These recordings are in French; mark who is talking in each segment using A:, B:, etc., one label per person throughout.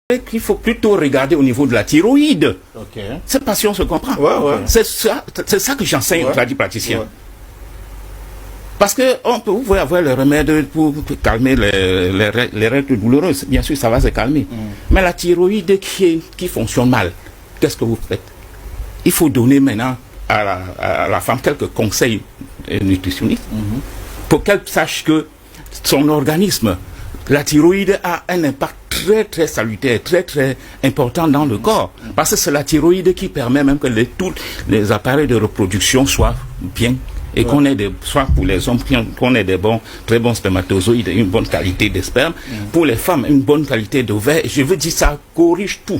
A: qu'il faut plutôt regarder au niveau de la thyroïde.
B: Ok.
A: C'est pas si on se comprend.
B: Ouais.
A: C'est ça que j'enseigne aux tradipraticiens.
B: Ouais.
A: Parce que vous pouvez avoir le remède pour calmer les règles douloureuses. Bien sûr, ça va se calmer. Mais la thyroïde qui fonctionne mal, qu'est-ce que vous faites? Il faut donner maintenant à la femme quelques conseils nutritionnistes pour qu'elle sache que son organisme, la thyroïde a un impact très salutaire, très important dans le corps. Parce que c'est la thyroïde qui permet même que tous les appareils de reproduction soient bien et qu'on ait soit pour les hommes, qu'on ait très bons spermatozoïdes, une bonne qualité de sperme, pour les femmes, une bonne qualité d'ovaire. Je veux dire, ça corrige tout.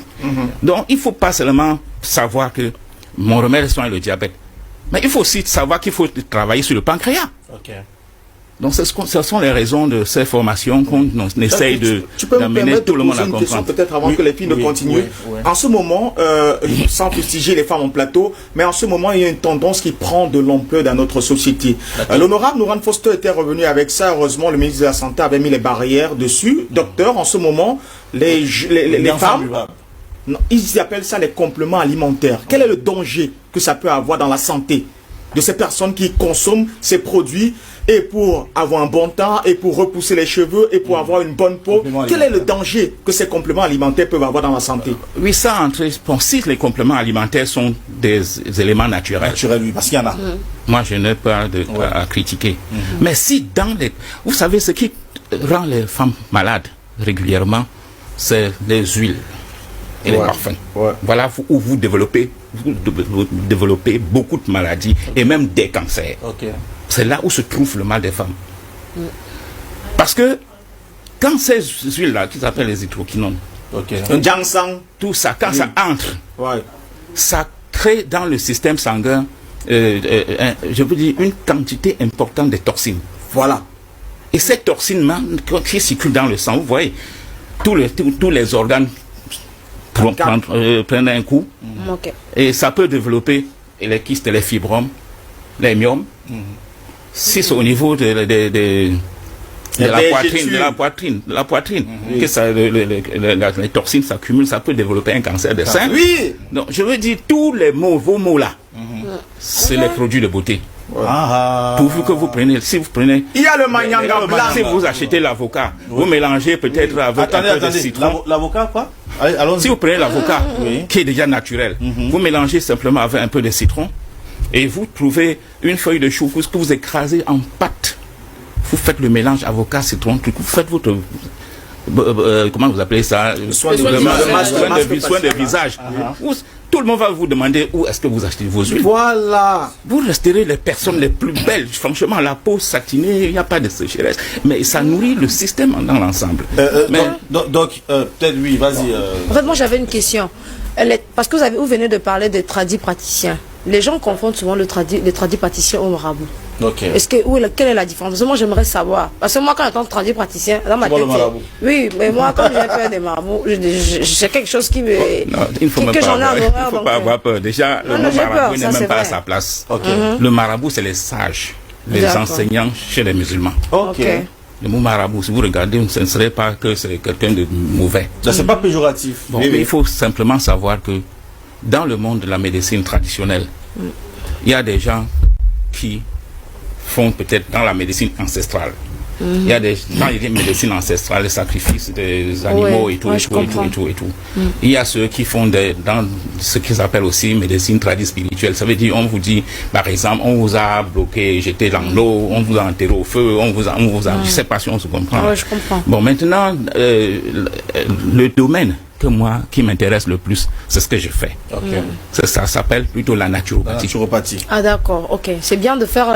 A: Donc, il ne faut pas seulement savoir que mon remède soigne le diabète, mais il faut aussi savoir qu'il faut travailler sur le pancréas.
B: Ok.
A: Donc, ce sont les raisons de ces formations qu'on essaye d'amener tout le monde à comprendre.
C: Peut-être avant que les filles ne continuent.
B: Oui.
C: En ce moment, sans fustiger les femmes en plateau, mais en ce moment, il y a une tendance qui prend de l'ampleur dans notre société. L'honorable Nourane Foster était revenu avec ça. Heureusement, le ministre de la Santé avait mis les barrières dessus. Docteur, en ce moment, les femmes, ils appellent ça les compléments alimentaires. Quel est le danger que ça peut avoir dans la santé de ces personnes qui consomment ces produits et pour avoir un bon temps, et pour repousser les cheveux, et pour avoir une bonne peau? Quel est le danger que ces compléments alimentaires peuvent avoir dans la santé?
A: Oui, ça entre. Bon, si les compléments alimentaires sont des éléments naturels.
B: Naturel, oui, parce qu'il y en a.
A: Moi, je n'ai pas à critiquer. Mais si vous savez, ce qui rend les femmes malades régulièrement, c'est les huiles et les parfums. Voilà où vous développez beaucoup de maladies et même des cancers. C'est là où se trouve le mal des femmes. Parce que quand ces huiles-là, qui s'appellent les hydroquinones,
C: un ginseng,
A: tout ça, quand ça entre, ça crée dans le système sanguin, je veux dire, une quantité importante de toxines.
C: Voilà.
A: Et ces toxines qui circulent dans le sang, vous voyez, tous les organes prennent un coup. Et ça peut développer les kystes, les fibromes, les myomes. Si c'est au niveau de la poitrine, que les toxines s'accumulent, ça peut développer un cancer de sein.
C: Oui.
A: Donc, je veux dire, vos mots là, c'est les produits de beauté. Pourvu que vous preniez, si vous prenez,
C: il y a le manyanga blanc.
A: Si vous achetez l'avocat, vous mélangez peut-être avec un peu de citron.
B: L'avocat quoi?
A: Si vous prenez l'avocat, qui est déjà naturel, vous mélangez simplement avec un peu de citron, et vous trouvez une feuille de chou que vous écrasez en pâte. Vous faites le mélange avocat, citron, vous faites votre comment vous appelez ça, soin de visage. Tout le monde va vous demander où est-ce que vous achetez vos huiles.
C: Voilà.
A: Vous resterez les personnes les plus belles. Franchement, la peau satinée, il n'y a pas de sécheresse. Mais ça nourrit le système dans l'ensemble.
B: Donc, peut-être oui, vas-y.
D: En fait, moi j'avais une question. Parce que vous venez de parler des tradipraticiens. Les gens confondent souvent les tradipraticiens au marabout. Quelle est la différence? Parce que moi j'aimerais savoir. Parce que moi quand j'entends tradipraticien, dans ma tête, oui, mais moi quand j'ai peur des marabouts, c'est quelque chose qui me...
A: Non, il ne faut pas avoir peur. Déjà, le mot marabout n'est même pas à sa place. Le marabout, c'est les sages, les enseignants chez les musulmans. Le mot marabout, si vous regardez, ce ne serait pas que c'est quelqu'un de mauvais.
B: C'est pas péjoratif.
A: Bon, mais il faut simplement savoir que dans le monde de la médecine traditionnelle, il y a des gens qui font peut-être dans la médecine ancestrale. Il y a dans les médecines ancestrales, les sacrifices des animaux et tout. Il y a ceux qui font dans ce qu'ils appellent aussi médecine spirituelle. Ça veut dire, on vous dit, par exemple, on vous a bloqué, jeté dans l'eau, on vous a enterré au feu, on vous a je sais pas si on se comprend.
D: Je comprends.
A: Bon, maintenant, le domaine qui m'intéresse le plus, c'est ce que je fais. Ça s'appelle plutôt la naturopathie.
D: Ah d'accord, ok. C'est bien de faire